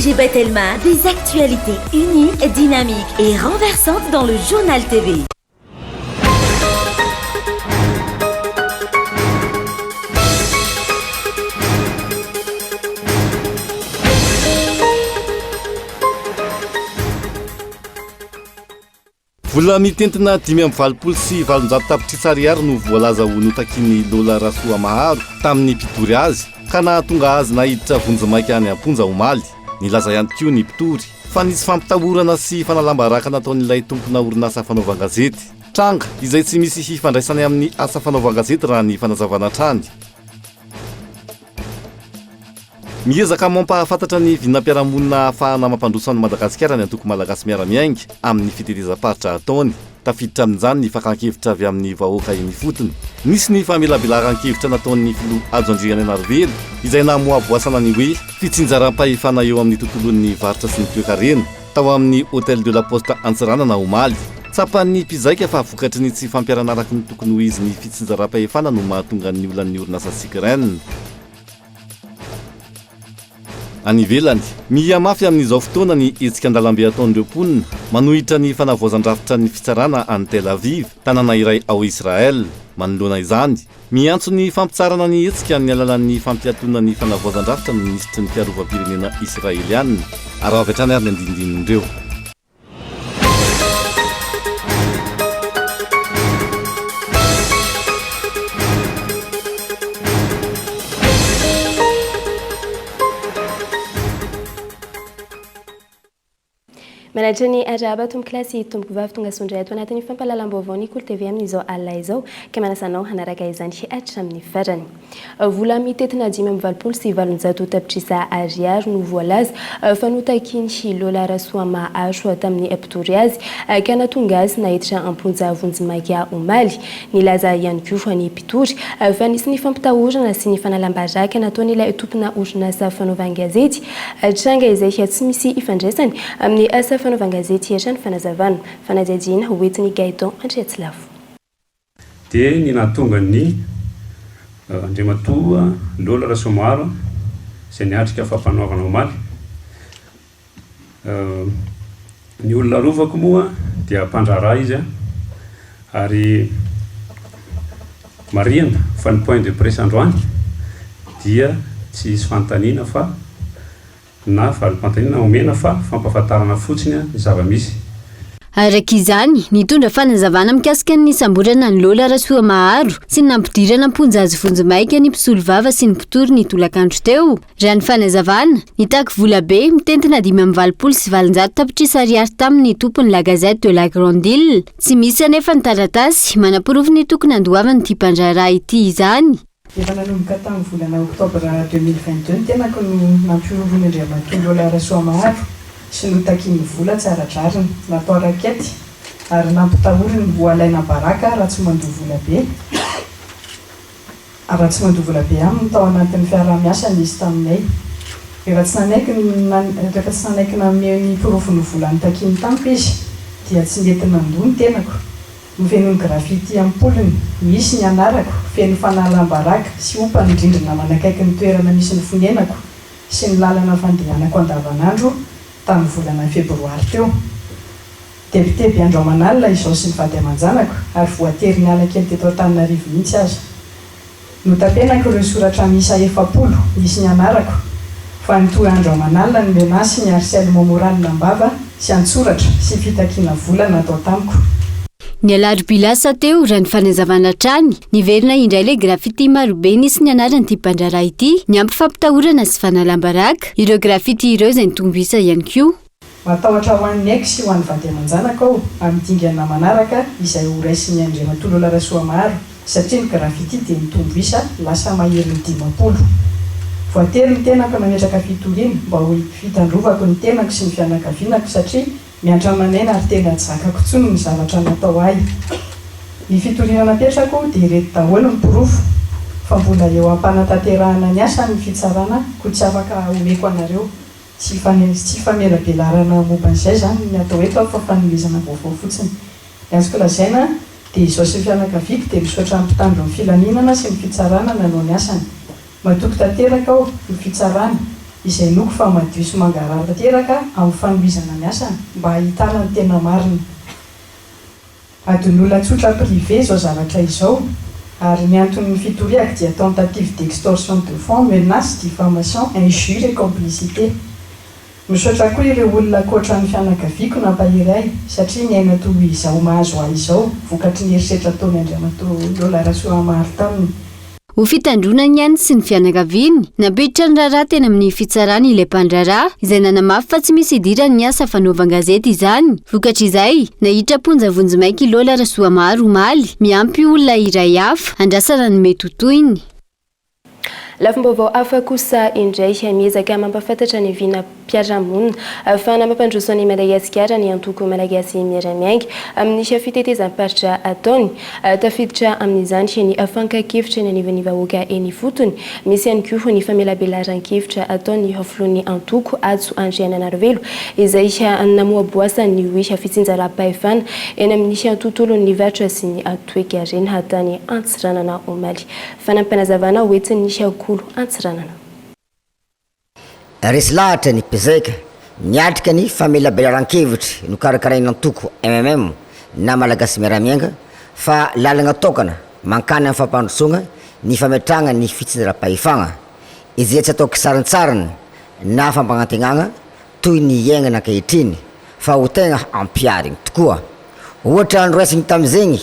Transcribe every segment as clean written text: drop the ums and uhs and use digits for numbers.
GB Telma, des actualités uniques, dynamiques et renversantes dans le journal TV. Vola mitentina 520 sy 700 tapitrisa ariary no voalaza ho notakin'ny Lola Rasoamaharo tamin'ny mpitory azy ka nahatonga azy nahiditra vonjimaiky any Amponja omaly. Nilaza ihany koa ny mpitory fa nisy fampitahorana sy fanalambaraka nataon'ilay tompona orinasa fanaovan-gazety Tranga izay tsy misy hifandraisany amin'ny asa fanaovan-gazety raha ny fanazavana trany. Miezaka mampahafantatra ny vinam-piarahamonina ahafahana mampandroso ny Madagasikara ny antoko malagasy miara-miainga amin'ny fitahirizam-paritra ataony. Tafiditra amin'izany ny fakan-kevitra avy amin'ny vahoaka mifotony. Nisy ny famelabelan-kevitra nataon'ny filoha Ajo Andrianarivelo izay namoavoasana ny hoe fitsinjaram-pahefana eo amin'ny tontolon'ny varitra sy ny toe-karena tao amin'ny Hôtel de la Poste Antsiranana omaly. Tsapan'ny mpizaika fa vokatry ny tsy fampiarana araky ny tokony ho izy ny fitsinjaram-pahefana no mahatonga ny olan'ny orinasa Sikren. Any ivelany, mihamafy amin'izao fotoana ny hetsika an-dalambe ataon'ireo mponina manohitra ny fanavoazan-drafitra ny fitsarana any Tel Aviv, tanàna iray ao Israel. Manoloana izany, miantso ny fampitsarana ny hetsika ny alalan'ny fampiatona ny fanavoazan-drafitra ny ministry ny fiarovam-pirenena Israeliana. Ary avy hatrany ary ny andinindinindreo. Manatra ny araba tombo klasy tombo vavy tonga sondray ato anatin'ny fampahalalam-baovao ny Kolo TV amin'izao alina izao ka manasanao hanaraka izany hiatra amin'ny farany. Vola mitetina 520 sy 700 tapitrisa ariary no voalaza fanotakin'ny Lola Rasoamaharo tamin'ny mpitory azy ka nahatonga azy nahiditra Amponja vonjimaiky omaly. Nilaza ihany koa ny mpitory fa nisy ny fampitahorana sy ny fanalambaraka nataon'ilay tompona orinasa fanaovan-gazety Tranga izay tsy misy ifandraisany amin'ny asa fanaovan-gazety etra ny fanazavana fanajajina hoentiny Gaëtan Andriatsilafo. Dia ny nahatonga ny Andriamatoa Lola Rasoamaharo izay niatrika fampanaovana omaly. Ny olona rovako moa dia mpandraharaha izy ary marihana fa ny point de presse androany dia tsy isy fanontaniana fa na valim-pantanina omena fa fampahafantarana fotsiny zava-misy. Araka izany, nitondra fanazavana mikasika ny samborana ny Lola Rasoamaharo sy ny nampidirana Amponja azy vonjimaiky ny mpisolo vava sy ny mpitory ny tolakandro teo. Raha ny fanazavana, nitaky vola be mitentina 520 sy 700 tapitrisa ariary tamin'ny tompony La Gazette de la Grande Île. Tsy misy anefa ny taratasy manampirovy ny tokony andoavany ity mpandraharaha ity izany. Efa nanomboka tamin'ny volana Oktobra 2022 tena ko nampirovony Andriamatoa Lola Rasoamaharo sy notakin'ny vola tsaradrariny natao rakety ary nampitahoriny mbo alaina baraka raha tsy mandoa vola be. Raha tsy mandoa vola be aminy tao anatin'ny fiarah-miasany izy taminay. Rehefa tsy nanaiky nanome ny pirofony vola notakin'ny tampo izy dia tsy nety nandoa ny tenako. Mifeno grafity ampoliny, misy ny anarako, feno fanalam-baraka sy ompany indrindrina manakaiky ny toerana misy ny fonenako sy ny lalana fandehanako andavanandro tamin'ny volana febroary teo. Tebiteby andro aman'alina izao sy ny vady aman-janako ary voatery ny ala kely teto Antananarivo mihitsy aza. Notapenako ireo soratra miisa 700 misy ny anarako fa nitoy andro aman'alina ny menasy ny harcèlement moral nambava sy antsoratra sy fitakiana vola natao tamiko. Ny alarobilasa teo raha ny fanazavana trany, niverina indray le grafity marobe nisy ny anaran'ity mpandraharaha ity, ny ampy fampitahorana sy fanalambaraka. Ireo grafity ireo izay nitombisa ihany koa. Matahotra ho an'ny aiko sy ho an'ny vady aman-janako ao amin'ny dingana manaraka izay ho raisin'ny Andriamatoa Lola Rasoamaharo satria ny grafity dia nitombisa lasa maherin'ny 500. Voatery ny tenako nametraka fitoriana mba ho fitandrovako ny tenako sy ny fianakavianako satria miantra manena ary tena tsy zakako tsony ny zavatra natao ahy. Ny fitoriana napetrako dia ireto daholo ny pirofo fa mbola eo am-panatanterahana ny asa ny fitsarana ko tsy afaka omeko anareo. Tsy famelabelarana momban'izay zany ny atao eto fa fanomezana vaovao fotsiny. Azoko lazaina dia izao sy ny fianakaviako dia misaotra ampitandro amin'ny filaminana sy ny fitsarana nanao ny asany. Matoky tanteraka ao ny fitsarana izay loko fa madio sy mangarara tanteraka amin'ny fanoizana miasana mba ahitana ny tena marina. Adon'olona tsotra privé zao zavatra izao ary ny anton'ny fitoriako dia tentative d'extorsion de fonds, menace, diffamation, injure et complicité. Misaotra koa ireo olona koatra ny fianakaviako nampahiray satria miaina toy izao mahazo ahy izao vokatry ny herisetra taony Andriamatoa Lola Rasoahamary taminy. Ho fitandronany ihany sy ny fianakaviany nampiditra ny raharaha teny amin'ny fitsarany ilay mpandraraha izay nanamafy fa tsy misy idirany ny asa fanaovan-gazety izany. Vokatra izay nahitra ponja vonjimaiky Lola Rasoahamary omaly miampy olona iray hafa andrasana ny mety ho toyiny. Lafim-baovao hafa kosa indray miezaka mampafantatra ny vinam-piarahamonina ahafahana mampandroso ny Madagasikara ny antoko malagasy miara-miainga amin'ny fitetezam-paritra ataony tafiditra amin'izany ny afankakevitra ny anivanivahoaka eny fotony misy ihany koa ny famelabelaran-kevitra ataony haflohany antoko Adzo Andriananarivelo izay namoaboasany hoe fitsinjaram-pahefana eny amin'ny tontolon'ny vatra sy ny atoekarena hatany Antsiranana omaly fanampanazavana hoetiny Antsiranana. Resy lahatra ny mpizaika niatrika ny famelabelaran-kevitra no karakaraina antoko MMM na malagasy miara-miainga fa lalagna tokana mankany amin'ny fampandrosoana ny fametrahana ny fitsinjaram-pahefana izay tsy atao kisarantsarana na fampanantenana toy ny iainana ankehitriny fa ho tegna ampiariny tokoa. Ohatra androesiny tamin'izegny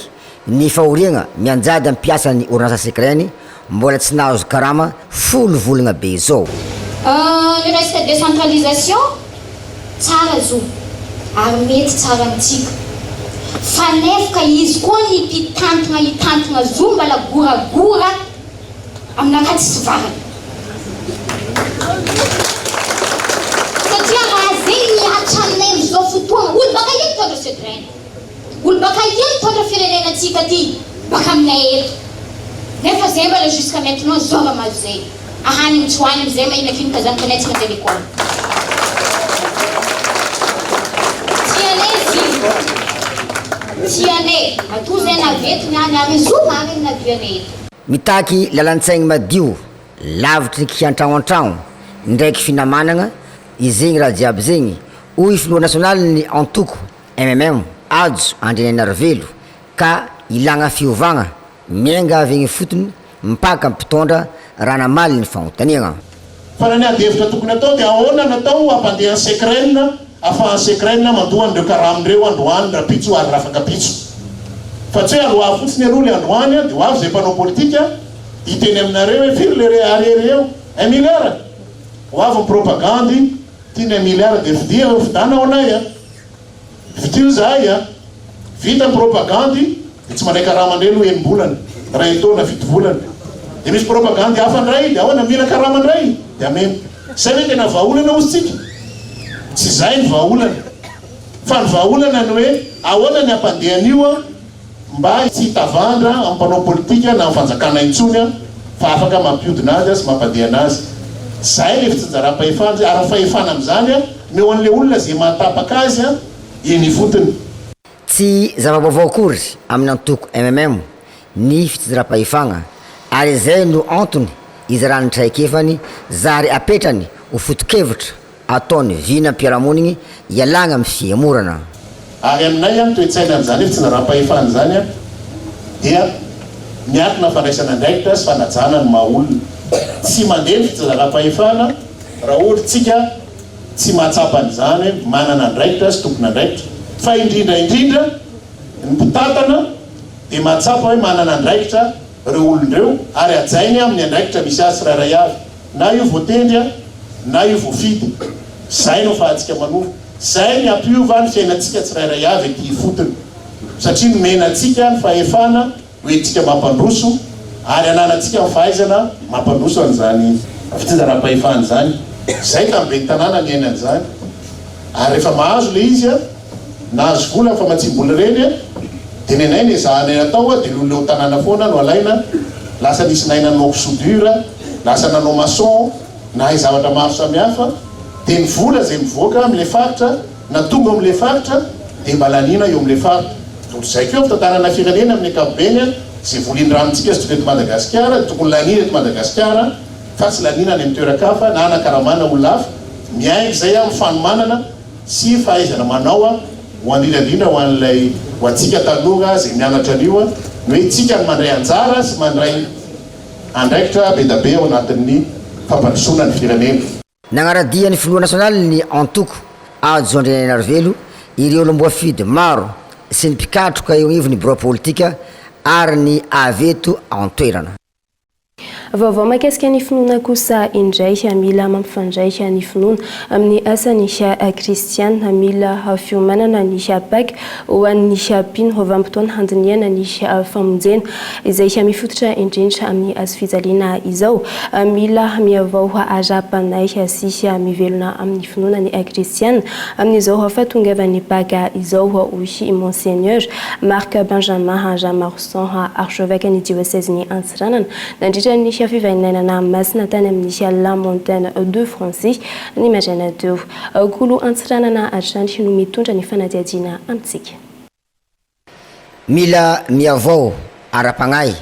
ny fahoriana mianjady ampiasa ny orinasa sekreny mbola tsy nahazo karama folo volagna be zao. Le resaka décentralisation tsara zo ary mety tsara amintsika fa nefoka izy koa ny hitantana zo mbala goragora aminaka tsy sy varana satria raha zegny miatra aminay zao fotoana olo baka ino tondra sekreny olo baka ino tondra firenenantsika ty baka aminay eto nefa zay mbala jusqu'à maintenant zova mazo zay ahany mitsoany amizay mahina finaka zany kanetsika andeha lekôly tianay ato zay navetiny any ary zo mariny navianay eto mitaky lalantsaigny madio lavitry ny kiantragno an-tragno ndraiky finamanana izegny raha jiaby zegny hoy filoha nasionaly ny antoko MMM Adzo Andriananarivelo ka ilagna fiovagna miainga avy egny fotony mipaka mpitondra raha namaly ny fagnontaniana. Fa ny adevitra tokony atao dia ahoana natao ampandeha sekrena afa sekrena mandohan'ireo karamindreo androany rapitso ary rafaka pitso fa tsy hoe aloha fotsiny aloha le androany dia ho avy zay mpanao politika hiteny aminareo hoe firy le ariary eo 1 milliard ho avy propagande tiany 1 milliard dia vidia fidana ao anay vidio zahay vita propagande dia tsy manay karamandray aloha enim-bolana ray taona fito volana dia misy propagande hafa andray dia ahoana mila karamandray dia ameny zay hoe tena vahaolana ozytsika tsy zay ny vahaolana fa ny vahaolana ny hoe ahoana ny ampandehan'io mba tsy hitavandra amin'ny mpanao politika na fanjakana intsony fa afaka mampiodina azy sy mampandeha anazy zay le fitsinjaram-pahefana ary fahefana amin'izany meo an'le olona zay mahatapaka azy eny fotony tsy zava-baovao akory amin'ny antoko MMM ny fitsinjaram-pahefana ary zay no antony izy raha nitraikefany zary apetrany ho foto-kevitra ataony vinam-piarahamoniny ialagna amin'ny fiamorana. Ary aminay toe-tsaina an'izany fitsinjaram-pahefana zany dia miankina fandraisana andraikitra sy fanajana ny maha-olona tsy mandeha ny fitsinjaram-pahefana raha ohatra tsika tsy mahatsapa an'izany manana andraikitra sy tompona andraikitra fa indrindra ny mpitatana dia mahatsapa hoe manana andraikitra reo olondreo ary ajainy amin'ny andraikitra misy azy tsirairay avy na io voatendry na io voafidy zay no fahatsika manova zay ny ampiova ny fiainantsika tsirairay avy ety fotony satria nomenantsika ny fahefana hoe tsika mampandroso ary ananantsika mifahaizana mampandroso an'izany fitsinjaram-pahefana zany zay tamin'ny be tanàna ny ainan'izany ary rehefa mahazo le izy nahazo vola fa matsimbola reny dia nenay ny zahanay atao dia loleo tanàna foana no alaina lasa nisy nay nanao soudure lasa nanao maçon na zavatra maro samihafa dia ny vola zay mivoaka amin'le faritra na tonga amin'le faritra dia mba lanina eo amin'le faritra zay koa fitantanana firenena amin'ny ankapobeny zay volindranotsika sy toka eto Madagasikara tokony lanina eto Madagasikara fahatsilaninana amin'ny toerakafa na anakaramana olona hafa miaingy zay amin'ny fanomanana sy fahaizana manao a ho an'indrindra ho an'ilay ho antsika taloha zay mianatra an'io a ny hoe tsika ny mandray anjara sy mandray andraikitra be da be ao anatin'ny fampandrosoana ny firenena. Nagnaradian'ny filoha nasionaly ny antoko Andriana Narvelo ireo lomboafidy maro sy ny mpikatroka eo anivon'ny bureau politika ary ny aveto antoerana. Vaovao mahakasika ny finoana kosa indray mila mampifandray ny finoana amin'ny asany kristiana mila fiomanana ny Pâques ho an'ny mpino vanim-potoana handiniana ny famonjena izay mifototra indrindra amin'ny azo fijaliana izao. Mila miavao arapanay sy mivelona amin'ny finoana ny kristiana amin'izao fahatongavan'ny Pâques izao hoy Monseigneur Marc Benjamin Jamarson archevêque ny diocèse ny Antsiranana nandritra ny fivainana masina tany amin'ny La Montagne de Francis ny maraina teo. Kolo Antsiranana atrany no mitondra ny fanadihadiana amintsika. Mila miavao ara-pagnahy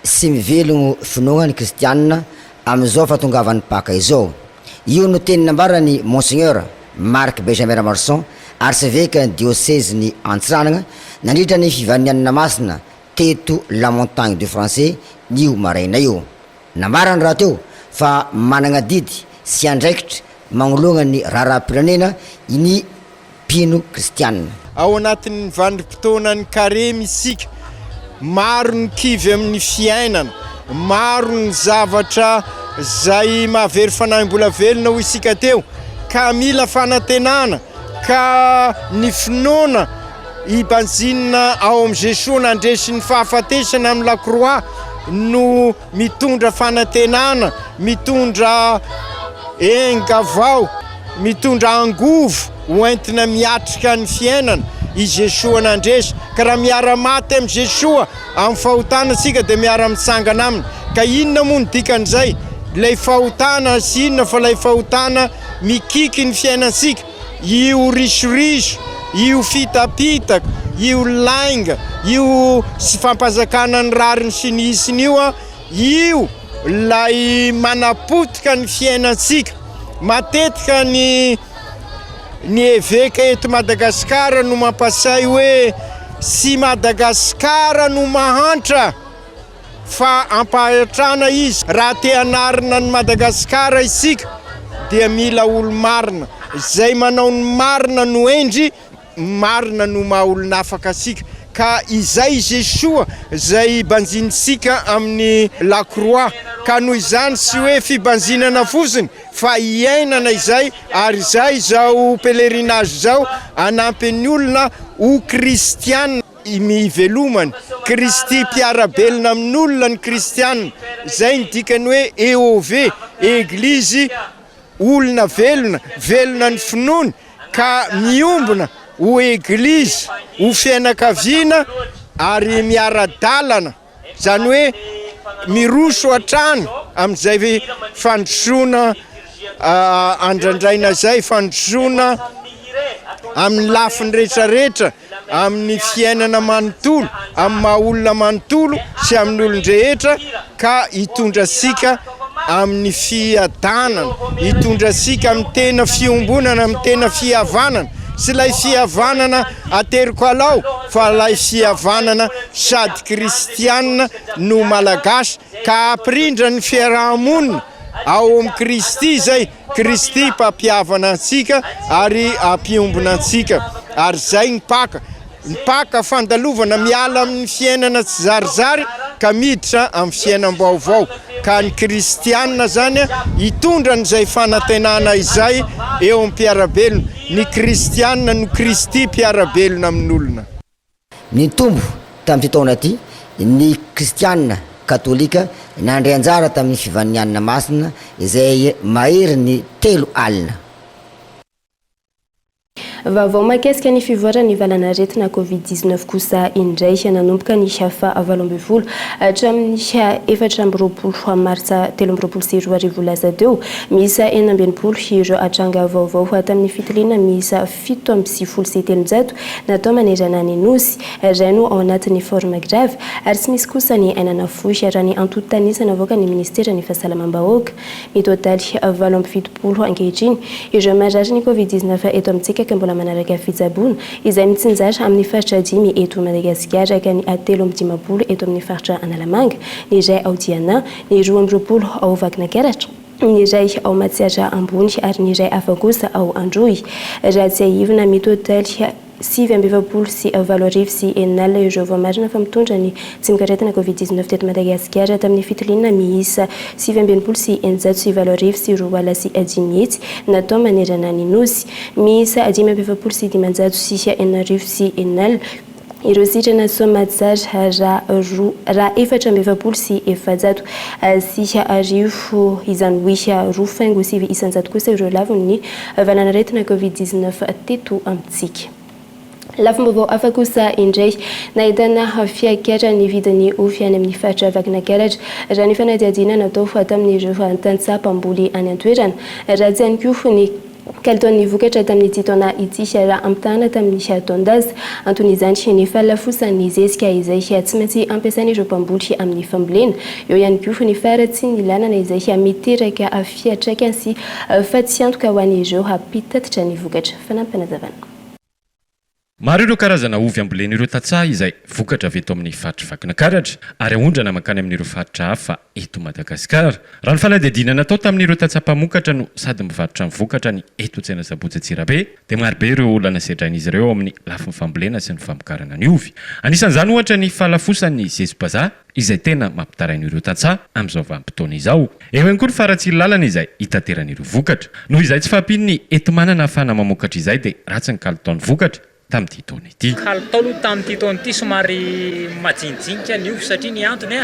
sy mivelogno finoana ny kristiana amin'izao fahatongavan'ny Pâques izao. Io no teny nambarany Monseigneur Marc Benjamin Jamarson archevêque ny diocèse ny Antsiranana nandritra ny fivanianana masina teto La Montagne de Français nio maraina io. Nambarany raha teo fa managna didy sy andraikitra magnoloana ny raharam-pirenena ny mpino kristiana. Ao anatin'ny vandim-potoanan'ny karemy isika, maro ny kivy amin'ny fiainana, maro ny zavatra zay mahavery fanahy-mbola velona ho isika teo, ka mila fanantenana, ka ny finoana ibanjinina ao amin'ny Jesosy nandresy ny fahafatesana amin'ny lakroa no mitondra fanantenana, mitondra engavao, mitondra angovo hoentina miatrika ny fiainana i Jesosy nandresy. Ka raha miara-maty amin'ny Jesosy amin'ny fahotana sika dia miara-mitsangana aminy. Ka inona moa ny dikan'izay? Lay fahotana sy inona fa lay fahotana mikiky ny fiainansika, io risoriso, io fitapitaka, io lainga, io sy fampazakana ny rariny sy ny isiny io lay manapotika ny fiainansika. Matetika ny évêque eto Madagasikara no mampasay hoe sy Madagasikara no mahantra fa ampahatrana izy. Raha te anarina ny Madagasikara isika dia mila olo marina, zay manao ny marina no endry, marina no maha-olona afaka asika. Ka izay Jesosy zay banjinisika amin'ny lakroa, ka noho izany sy hoe fibanjinana fosiny fa iainana izay, ary izay zao pèlerinage zao anampy ny olona ho kristiana mivelomany, Kristy mpiarabelona amin'olona ny kristiana. Zay ny dikany hoe EOV, Église olona velona, velona ny finoana, ka miombona ho Église, ho fianakaviana ary miara-dalana, zany hoe miroso atrano amin'izay fandrosoana andrandraina zay, fandrosoana amin'ny lafiny rehetrarehetra, amin'ny fiainana manontolo, amin'ny maha-olona manontolo sy amin'ny olon-drehetra, ka hitondra sika amin'ny fiadanana, hitondra sika amin'ny tena fiombonana, amin'ny tena fihavanana, sy lay fihavanana ateriko alao fa lay fihavanana sady kristiana no malagasy, ka aprindra ny fiarahamonina ao amin'ny Kristy zay, Kristy mpampiavana antsika ary ampiombona antsika. Ary zay ny Pâques fandalovana miala amin'ny fiainana tsy zarizary ka miditra amin'ny fiainam-baovao. Ka ny kristiana zany hitondra n'izay fanantenana izay eo amin'ny mpiarabelona, ny kristiana no Kristy mpiarabelona amin'olona. Nitombo tamin'ity taona ty ny kristiana katolika nandray anjara tamin'ny fivanianana masina izay mahery ny 3 alina. Vaovao mahakasika ny fivoarany valanaretina Covid-19 kosa indray nanomboka ny hafa 17 hatramin'ny 4 martsa 2024 lasa teo miisa 40 ireo atranga vaovao tamin'ny fitiliana miisa 7.7 natao manerana ny nosy rano ao anatin'ny forme grave ary tsy misy kosa ny ainana fohy raha ny antotanisana avoaka ny ministera ny fahasalamam-bahoaka mitotaly 7 ankehitriny ireo marary ny Covid-19 eto amintsika ka mbola manaraka fitsaboana izay mitsinjara amin'ny faritra 5 eto Madagasikara ka ny 3 eto amin'ny faritra Analamanga ny iray ao Diana ny 12 ao Vakinakaratra ny iray ao Matsiatra Ambony ary ny iray hafa kosa ao Androy raha tsy ahivina mitotaly 7 sy 7 sy enina ireo voamarina fa mitondra ny tsy mikaretina Covid-19 teto Madagasikara tamin'ny fitiliana miisa 7 sy 7 sy 7 sy 2 sy 10 natao manerana ny nosy miisa 5 sy 5 sy 9 sy 9 ireo sitrana somatsara raha 4 sy 7 sy 10 izany hoe 2 faingo sy 100 kosa ireo laviny valanaretina Covid-19 teto amintsika. Lafim-baovao hafa kosa indray nahitana fiakatra ny vidiny ofy any amin'ny faritra Vakinakaratra raha ny fanadihadiana natao tamin'ireo tantsapam-boly any an-toerana raha tsy ihany koa ny kalitaon'ny vokatra tamin'ny taona ity raha ampitahana tamin'ny taondaza antony izany ny falafosan'ny zezika izay tsy maintsy ampiasain'ireo mpamboly amin'ny fambolena eo ihany koa ny faratsy ny lalana izay miteraka fiatraikany sy fatsy antoka ho an'ireo hampitatitra ny vokatra fanampanazavana. Maro ireo karazana ovy ambolena ireo tatsaha izay vokatra avy eto amin'ny faritra Vakinakaratra ary ahondrana mankany amin'ireo faritra hafa eto Madagasikara. Raha ny fanadihadiana natao tamin'ireo tatsapamokatra no sady mivarotra ny vokatra ny eto Tsena Sabotsy Antsirabe dia marobe ireo olana sedrain'izy ireo amin'ny lafiny fambolena sy ny famokarana ny ovy. Anisan'izany ohatra ny falafosan'ny zezim-bazaha izay tena mampitarain'ireo tatsaha amin'izao vanim-potoana izao. Eo ihany koa ny faratsy lalana izay hitateran'ireo vokatra. Noho izay tsy fahampiany entimanana ahafahana mamokatra izay dia ratsy ny kalitaon'ny vokatra tamin'ity taona ity. Kalitao aloha tamin'ity taona ity somary majinijinika ny ovy satria ny antony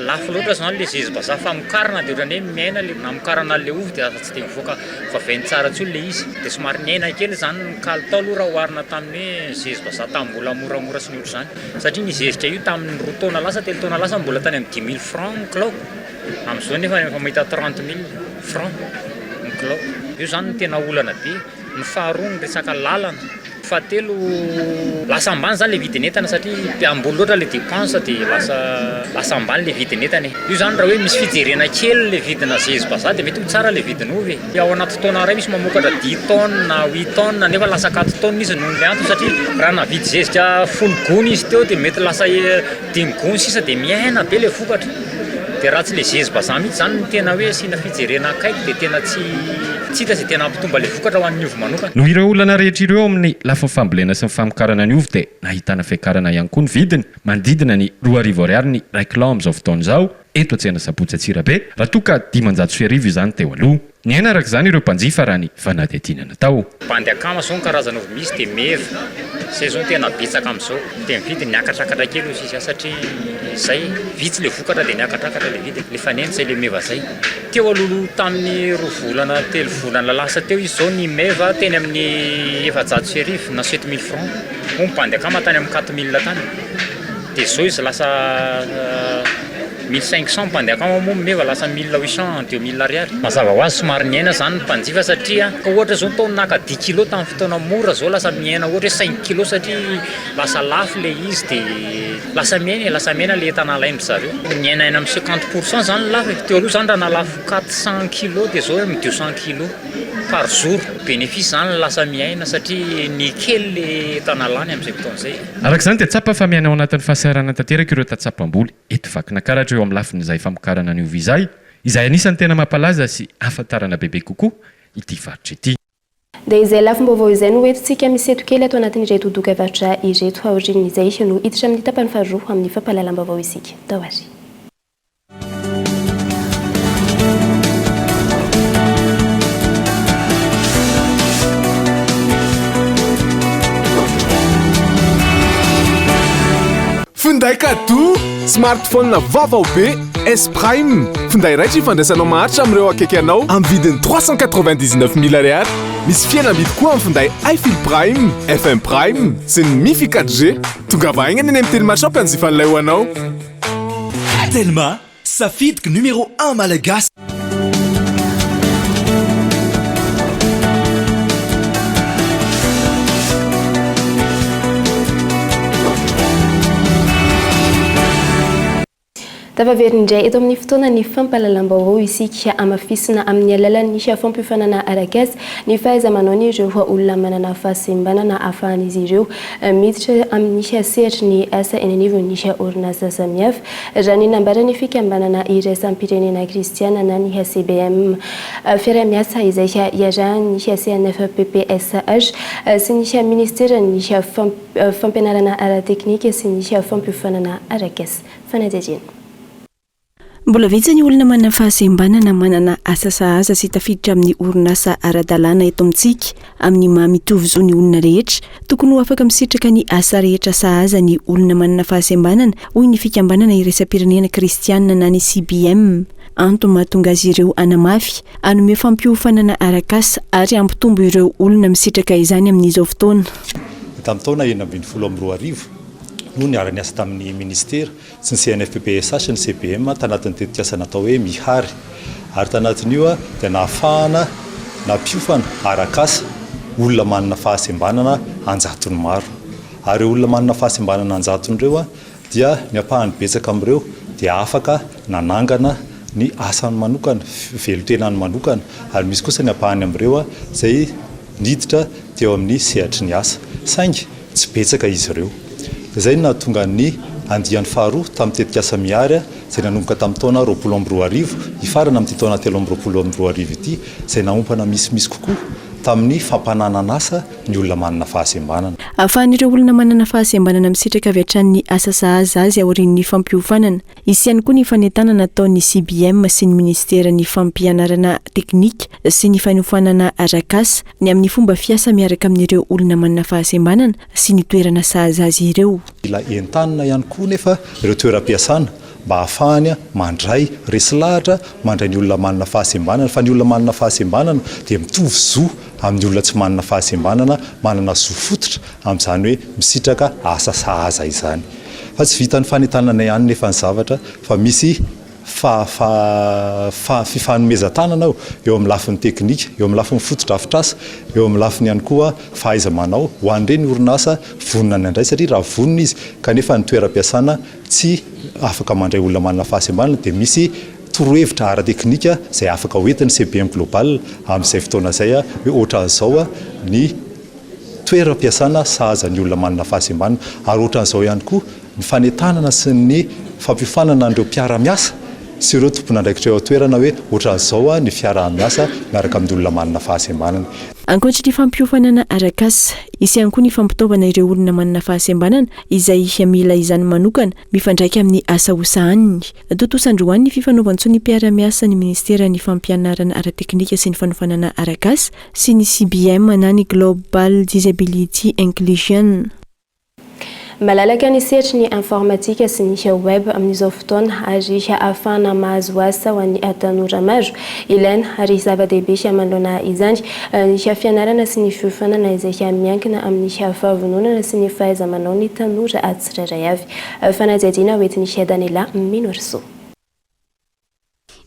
lafo loatra zany le zezim-bazaha famokarana dia ohatrany hoe miaina le namokarana le ovy dia tsy dia mivoaka vaventy tsara tsony le izy dia somary miaina kely zany ny kalitao aloha raha oharina tamin'ny hoe zezim-bazaha tamin'ny mbola moramora sy ny ohatry zany satria ny zezika io tamin'ny 2 taona lasa 3 taona lasa mbola tany amin'ny 10 000 francs ny kilao amin'izao nefa efa mahita 30 000 francs ny kilao io zany ny tena olana be. Ny faharoa ny resaka lalana fahatelo lasa ambany zany le vidin'entana satria ambony loatra le dépense dia lasa ambany le vidin'entana. Io zany raha hoe misy fijerena kely le vidina zezim-bazaha dia mety ho tsara le vidin'ovy. Ao anaty taona iray misy mamokatra 10 tonnes na 8 tonnes nefa lasa 4 tonnes izy noho le antony satria raha navidy zezika folo gony izy teo dia mety lasa 5 gony sisa dia miaina be le vokatra. Dia raha tsy le zezim-bazaha mihitsy zany ny tena hoe sina fijerena akaiky dia tena tsy hita izay tena ampitomba le vokatra ho an'ny ovy manokana. Noho ireo olana rehetra ireo amin'ny lafiny fambolena sy ny famokarana ny ovy dia nahitana fiakarana ihany koa ny vidiny manodidina ny 2 ariary ny 1 kilao amin'izao fotoana izao eto Tsena Sabotsy Antsirabe raha toa ka 500 izany teo aloha. Ny aina araka izany ireo mpanjifa raha ny fanadihadiana natao. Bandy akama zao ny karazana ovy misy dia meva izay zao tena betsaka amin'izao dia mividy niakatrakatra kely izy satria izay vitsy le vokatra dia niakatrakatra le vidy le fanendy izay le meva izay. Teo alohaloha tamin'ny 2 volana 3 volana lasa teo izy zao ny meva teny amin'ny 700 na 7 000 francs moa bandy akama tany amin'ny 4 000 tany dia zao izy lasa 1500 bandy akama moa meva lasa 1800 dia 1000 ariary. Mazava ho azy somary miaina zany ny mpanjifa satria ka ohatra zao tao naka 10 kilo tamin'ny fotoana mora zao lasa miaina ohatra hoe 5 kilo satria lasa lafo le izy dia lasa miaina le entana alainy zareo. Miaina amin'ny 50% zany lafo. Teo aloha zany raha nalafo 400 kilo dia zao amin'ny 200 kilo par jour. Bénéfice zany lasa miaina satria ny kely le entana lany amin'izay fotoana izay. Araka izany dia tsapa fa miaina ao anatin'ny fahasahiranana tanteraka ireo tatsapam-boly eto Vakinakaratra eo amin'ny lafin'izay famokarana ny ovy izay anisan'ny tena mampalaza sy ahafantarana bebe kokoa ity faritra ity. Dia izay lafim-baovao izay no entintsika miseto kely ato anatin'ireto doka-varotra ireto aorian'izay no hiditra amin'ny tapany faharoa amin'ny fampahalalam-baovao isika. Tahoary. Funday kadu smartphone vaovao be S Prime finday raitra ifandraisanao maharitra amin'ireo akaiky anao amin'ny vidiny 399 000 ariary. Misy fihenam-bidy koa amin'ny finday iFil Prime, FM Prime sy ny Mifi 4G. Tonga vahaingana any amin'ny Telma Shop anjifan'ilay ho anao. Telma, safidiky numéro 1 malagasy. Tafaverindray eto amin'ny fotoana ny fampahalalam-baovao isika amafisina amin'ny alalan'ny fampiofanana aragasy ny fahaiza-manao ny ireo olona manana fahasembanana ahafahan'izy ireo miditra amin'ny sehatra ny asa eny anivon'ny orinasa samihafa raha ny nambarany fikambanana iraisam-pirenena kristiana na ny CBM fiara-miasa izay iarahan'ny CNFPPSH sy ny ministera ny fampianarana ara-teknika sy ny fampiofanana aragasy fanadajena. Mbola vitsy ny olona manana fahasembanana manana asa sahaza sy tafiditra amin'ny orinasa ara-dalàna eto amintsika amin'ny mahamitovy zo ny olona rehetra tokony ho afaka misitraka ny asa rehetra sahaza ny olona manana fahasembanana hoy ny fikambanana iraisam-pirenena kristiana na ny CBM. Antony mahatonga azy ireo anamafy anome fampiofanana arakasa ary ampitombo ireo olona misitraka izany amin'izao fotoana. Tamin'ny taona 2012 no niara niasa tamin'ny ministera sy ny CNFPPSH ny CBM tanatin'ny tetikasa natao hoe mihary ary tanatin'io dia nahafahana nampiofana arakasa olona manana fahasembanana anjatony maro ary olona manana fahasembanana anjatony ireo dia niapahany betsaka amin'ireo dia afaka nanangana ny asany manokana velotrenany manokana ary misy kosa niapahany amin'ireo izay niditra teo amin'ny sehatry ny asa saingy tsy betsaka izy ireo. Izay nahatonga ny andiany faharoa tamin'ny tetikasa mihary izay nanomboka tamin'ny taona 2012 ifarana amin'ny taona 2012 ity izay naompana misy kokoa tamin'ny fampananana asa ny olona manana fahasembanana. Ahafahan'ireo olona manana fahasembanana misitraka avy hatrany asa sahaza azy aorian'ny fampiofanana. Isy ihany koa ny fanentanana ataon'ny CBM sy ny ministera ny fampianarana teknika sy ny faniofanana arakasa ny amin'ny fomba fiasa miaraka amin'ireo olona manana fahasembanana sy ny toerana sahaza azy ireo. Ila entanina ihany koa nefa ireo toeram-piasana mba ahafahany mandray resilahatra mandray ny olona manana fahasembanana fa ny olona manana fahasembanana dia mitovy zo amin'ny olona tsy manana fahasembanana manana zo fototra amin'izany hoe misitraka asa sahaza izany fa tsy vitan'ny fanentanana ihany nefa ny zavatra fa misy fifanomezan-tanana eo amin'ny lafiny teknika eo amin'ny lafiny fotodrafitrasa eo amin'ny lafiny ihany koa fahaiza-manao ho an'ireny orinasa vonona ny andray satria raha vonona izy kanefa ny toeram-piasana tsy afaka mandray olona manana fahasembanana dia misy torohevitra ara-teknika izay afaka hoentin'ny CBM global amin'izay fotoana izay hoe ohatran'izao ny toeram-piasana sahaza ny olona manana fahasembanana ary ohatran'izao ihany koa ny fanentanana sy ny fampiofanana an'ireo mpiara-miasa sy ireo tompon'andraikitra eo toerana hoe ohatran'izao ny fiara-miasa miaraka amin'ny olona manana fahasembanana. Ankoatra ny fampiofanana arakasa, isy ihany koa ny fampitaovana ireo olona manana fahasembanana izay mila izany manokana mifandraika amin'ny asa hosahaniny. Totosandroany ny fifanaovantsony mpiara-miasa ny ministera ny fampianarana ara-teknika sy ny fanofanana arakasa sy ny CBM na ny Global Disability Inclusion. Malalaka ny sehatry ny informatika sy ny web amin'izao fotoana ary ahafahana mahazo asa ho an'ny tanora maro ilaina ary zava-dehibe manoloana izany ny fianarana sy ny fiofanana izay miankina amin'ny fahavononana sy ny fahaiza-manao ny tanora tsirairay avy. Fanajadiana hoentin'ny Danila Minorso.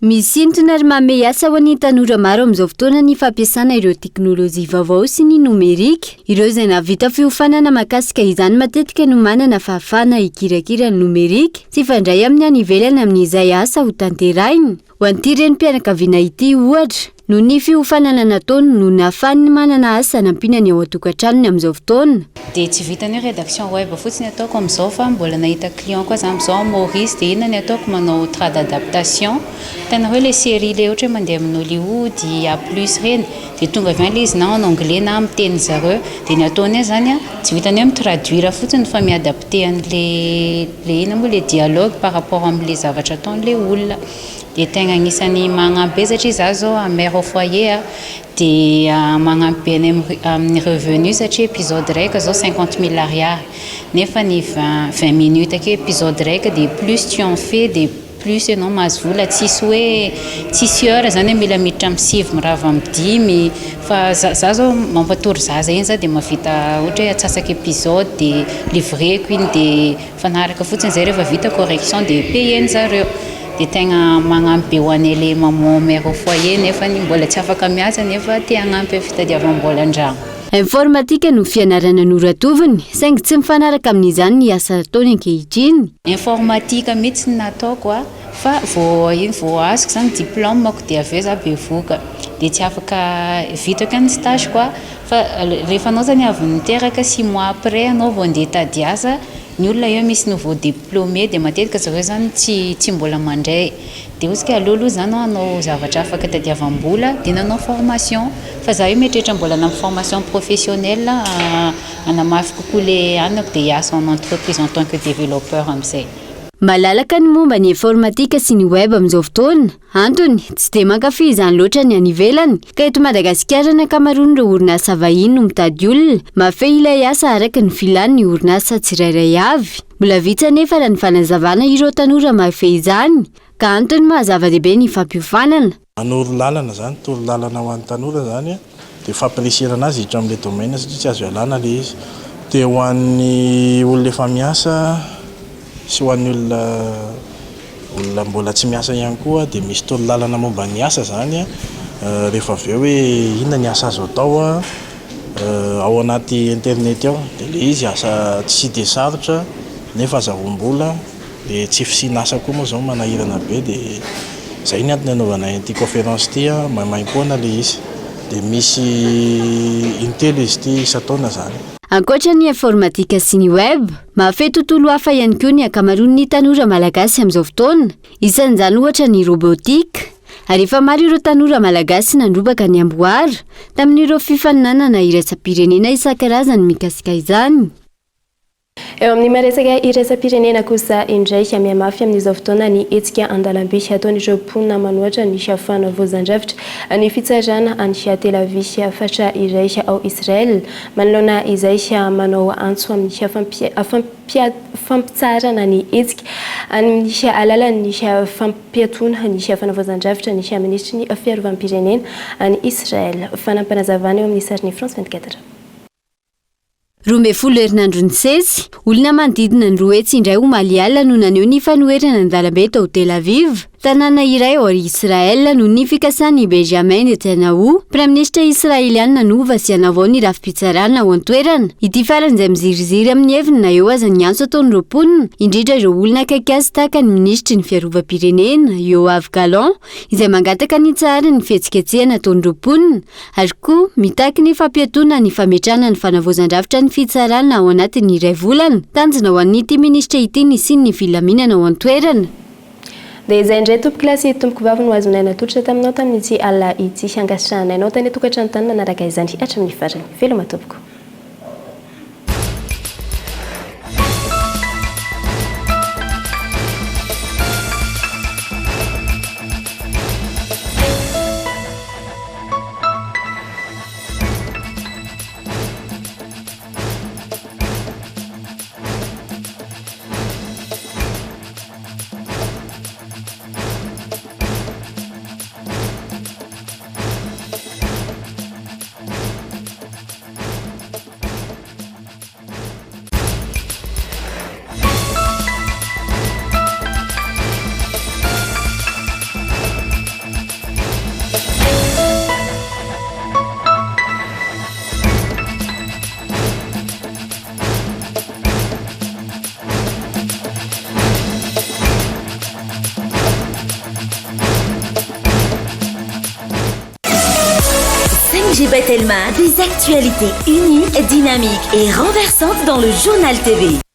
Misintona ary manome asa ho an'ny tanora maro amin'izao fotoana ny fampiasana ireo teknôlôjia vaovao sy ny nomerika. Ireo izay nahavita fiofanana mahakasika izany matetika no manana fahafahana hikirakira ny nomerika sy fandray amin'ny any ivelany amin'izay asa ho tanterahiny. Ho an'ity renim-pianakaviana ity ohatra no ny fiofanana nataony no nahafahany manana asa nampinany ao an-tokantranony amin'izao fotoana. Dia tsy vitany rédaction web fotsiny ataoko amin'izao fa mbola nahita client koa za amin'izao Maurice dia ina ny ataoko manao trad d'adaptation. Tena hoe le série le ohatra mandeha amin'ny Hollywood A plus reny dia tonga avy le izy na en anglais na amin'ny teny zareo dia ny ataony zany tsy vitany hoe mitraduire fotsiny fa miadapte an'le ina moa le dialogue par rapport amin'le zavatra ataon'le olona. dia tegna agnisan'ny magnampy be satria za zao mère au foyer dia magnampy amin'ny revenu satria épisode raika zao 50 000 ariary nefa ny 20 minutes ake épisode raika dia plus tu en fais dia plus ianao mahazo vola tsisy hoe tsisy heure zany hoe mila miditra amin'ny 7 mirava amin'ny 10 fa za zao mampatory zaza eny za dia mavita ohatra hoe atsasaka épisode dia livreko iny dia fanaraka fotsiny zay rehefa vita correction dia payeny zareo dia tegna magnampy be ho an'ay le maman mère au foyer nefa mbola tsy afaka miasa nefa te hagnampy amin'ny fitadiavam-bola an-dragno. Informatika no fianarana noratoviny saingy tsy mifanaraka amin'izany ny asa ataony ankehitriny. Informatika mihitsy nataoko fa vao azoko zany diplômako dia aveo za bevoka dia tsy afaka vitako any stage koa fa rehefa anao zany avy niteraka 6 mois après anao vao andeha tady asa ny olona eo misy nouveau diplômé dia matetika zareo zany tsy mbola mandray dia ozy ka aloha zany anao zavatra afaka tadiavam-bola dia nanao formation fa za io mieritreritra mbola na formation professionnelle anamafy kokoa le anako dia hiasa en entreprise en tant que développeur amin'izay. Malalaka ny momba ny informatika sy ny web amin'izao fotoana antony tsy dia mankafy izany loatra ny any ivelany ka eto Madagasikara ny ankamaroan'ireo orinasa vahiny no mitady olona mafehy ilay asa araka ny filan'ny orinasa tsirairay avy. Mbola vitsy anefa raha ny fanazavana ireo tanora mafehy izany ka antony mahazava-dehibe ny fampiofanana. Manoro lalana zany toro lalana ho an'ny tanora zany dia fampirisihana azy hiditra amin'ilay domaine satria tsy azo ialana le izy dia ho an'ny olona efa miasa sy ho an'ny olona mbola tsy miasa ihany koa dia misy toro lalana momba ny asa zany rehefa avy eo hoe inona ny asa azo atao ao anaty internet ao dia le izy asa tsy dia sarotra nefa azahoam-bola dia tsy fisinasa koa moa zao manahirana be dia zay ny antony anaovana ity conférence ity maimaim-poana le izy dia misy intelo izy ity isa-taona zany. Ankoatra ny informatika sy ny web mafehy tontolo hafa ihany koa ny ankamaroan'ny tanora malagasy amin'izao fotoana isan'izany ohatra ny robotika ary efa maro ireo tanora malagasy nandrobaka ny amboara tamin'ireo fifaninanana iraisam-pirenena isan-karazany mikasika izany. Eo amin'ny maresaka iraisam-pirenena kosa indray mihamafy amin'izao fotoana ny hetsika an-dalambe ataon'ireo mponina manoatra ny siafana voazan-drafitra ny fitsarana any Tel Aviv fatra iray ao Israel manoloana izay manao antso amin'ny fampitsarana ny hetsika amin'ny alalan'ny fampiatona ny siafana voazan-drafitra ny ministry ny fiarovam-pirenena any Israel fanampanazavana eo amin'ny sariny France 24. 12 herinandro ny sesy olona manodidina ny roa hetsy indray Omaliala no naneho ny fanoherana an-dalambe tao Tel Aviv tanàna iray ao Israel no ny fikasan'ny Benjamin Netanyahu praministra israeliana nanova sy hanavao ny rafi-pitsarana ao an-toerana ity faran'izay miziriziry amin'ny heviny na eo aza ny antso ataon'ireo mponina indrindra ireo olona akaiky azy tahaka ny ministry ny fiarovam-pirenena Yoav Gallant izay mangataka ny tsara ny fihetsiketsehana ataon'ireo mponina ary koa mitaky ny fampiatona ny fametrana ny fanavaozan-drafitra ny fitsarana ao anatin'ny iray volana tanjona ho an'ity ministra ity ny siny ny filaminana ao an-toerana. Dia izay indray tompoko kilasy tompoko vavy no azonay natolotra taminao tamin'ity alina ity angasitrananao tany tokantrano tany nanaraka izany hatramin'ny farany veloma tompoko. Telma, des actualités unies, dynamiques et renversantes dans le journal TV.